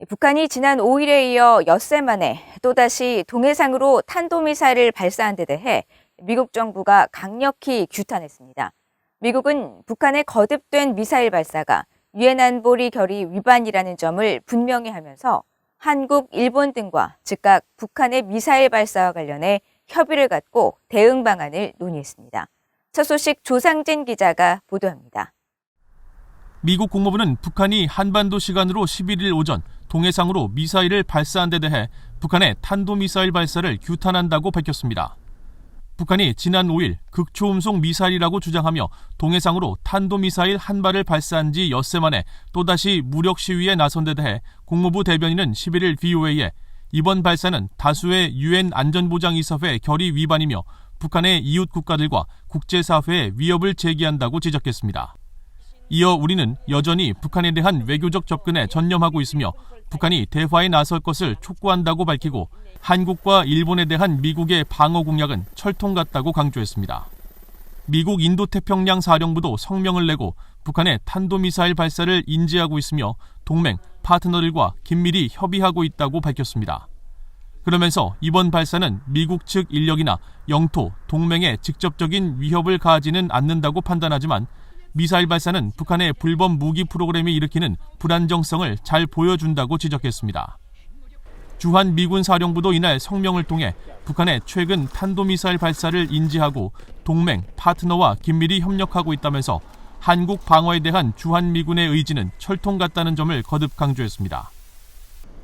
북한이 지난 5일에 이어 엿새 만에 또다시 동해상으로 탄도미사일을 발사한 데 대해 미국 정부가 강력히 규탄했습니다. 미국은 북한의 거듭된 미사일 발사가 유엔 안보리 결의 위반이라는 점을 분명히 하면서 한국, 일본 등과 즉각 북한의 미사일 발사와 관련해 협의를 갖고 대응 방안을 논의했습니다. 첫 소식 조상진 기자가 보도합니다. 미국 국무부는 북한이 한반도 시간으로 11일 오전 동해상으로 미사일을 발사한 데 대해 북한의 탄도미사일 발사를 규탄한다고 밝혔습니다. 북한이 지난 5일 극초음속 미사일이라고 주장하며 동해상으로 탄도미사일 한 발을 발사한 지 엿새 만에 또다시 무력 시위에 나선 데 대해 국무부 대변인은 11일 VOA에 이번 발사는 다수의 유엔 안전보장이사회 결의 위반이며 북한의 이웃 국가들과 국제사회에 위협을 제기한다고 지적했습니다. 이어 우리는 여전히 북한에 대한 외교적 접근에 전념하고 있으며 북한이 대화에 나설 것을 촉구한다고 밝히고 한국과 일본에 대한 미국의 방어 공약은 철통 같다고 강조했습니다. 미국 인도태평양 사령부도 성명을 내고 북한의 탄도미사일 발사를 인지하고 있으며 동맹, 파트너들과 긴밀히 협의하고 있다고 밝혔습니다. 그러면서 이번 발사는 미국 측 인력이나 영토, 동맹에 직접적인 위협을 가하지는 않는다고 판단하지만 미사일 발사는 북한의 불법 무기 프로그램이 일으키는 불안정성을 잘 보여준다고 지적했습니다. 주한 미군 사령부도 이날 성명을 통해 북한의 최근 탄도미사일 발사를 인지하고 동맹, 파트너와 긴밀히 협력하고 있다면서 한국 방어에 대한 주한 미군의 의지는 철통 같다는 점을 거듭 강조했습니다.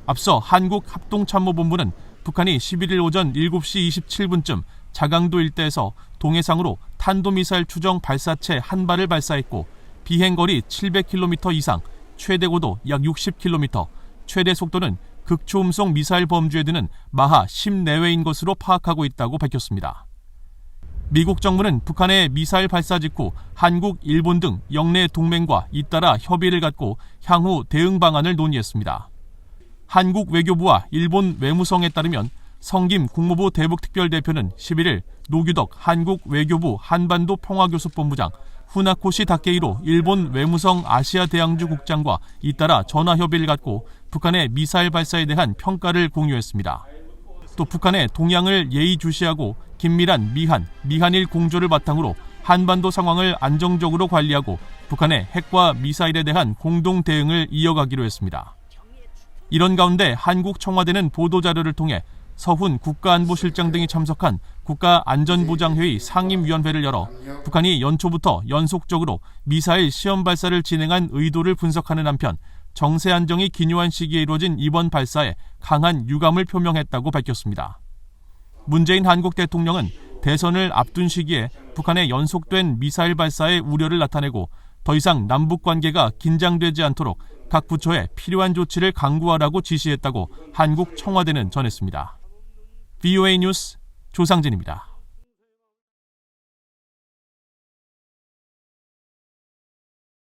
앞서 한국합동참모본부는 북한이 11일 오전 7시 27분쯤 자강도 일대에서 동해상으로 탄도미사일 추정 발사체 한 발을 발사했고 비행거리 700km 이상, 최대 고도 약 60km, 최대 속도는 극초음속 미사일 범주에 드는 마하 10 내외인 것으로 파악하고 있다고 밝혔습니다. 미국 정부는 북한의 미사일 발사 직후 한국, 일본 등 영내 동맹과 잇따라 협의를 갖고 향후 대응 방안을 논의했습니다. 한국 외교부와 일본 외무성에 따르면 성김 국무부 대북특별대표는 11일 노규덕 한국 외교부 한반도 평화교섭본부장, 후나코시 다케이로 일본 외무성 아시아대양주 국장과 잇따라 전화협의를 갖고 북한의 미사일 발사에 대한 평가를 공유했습니다. 또 북한의 동향을 예의주시하고 긴밀한 미한일 공조를 바탕으로 한반도 상황을 안정적으로 관리하고 북한의 핵과 미사일에 대한 공동 대응을 이어가기로 했습니다. 이런 가운데 한국 청와대는 보도자료를 통해 서훈 국가안보실장 등이 참석한 국가안전보장회의 상임위원회를 열어 북한이 연초부터 연속적으로 미사일 시험 발사를 진행한 의도를 분석하는 한편 정세 안정이 기묘한 시기에 이루어진 이번 발사에 강한 유감을 표명했다고 밝혔습니다. 문재인 한국 대통령은 대선을 앞둔 시기에 북한의 연속된 미사일 발사에 우려를 나타내고 더 이상 남북 관계가 긴장되지 않도록 각 부처에 필요한 조치를 강구하라고 지시했다고 한국 청와대는 전했습니다. VOA 뉴스 조상진입니다.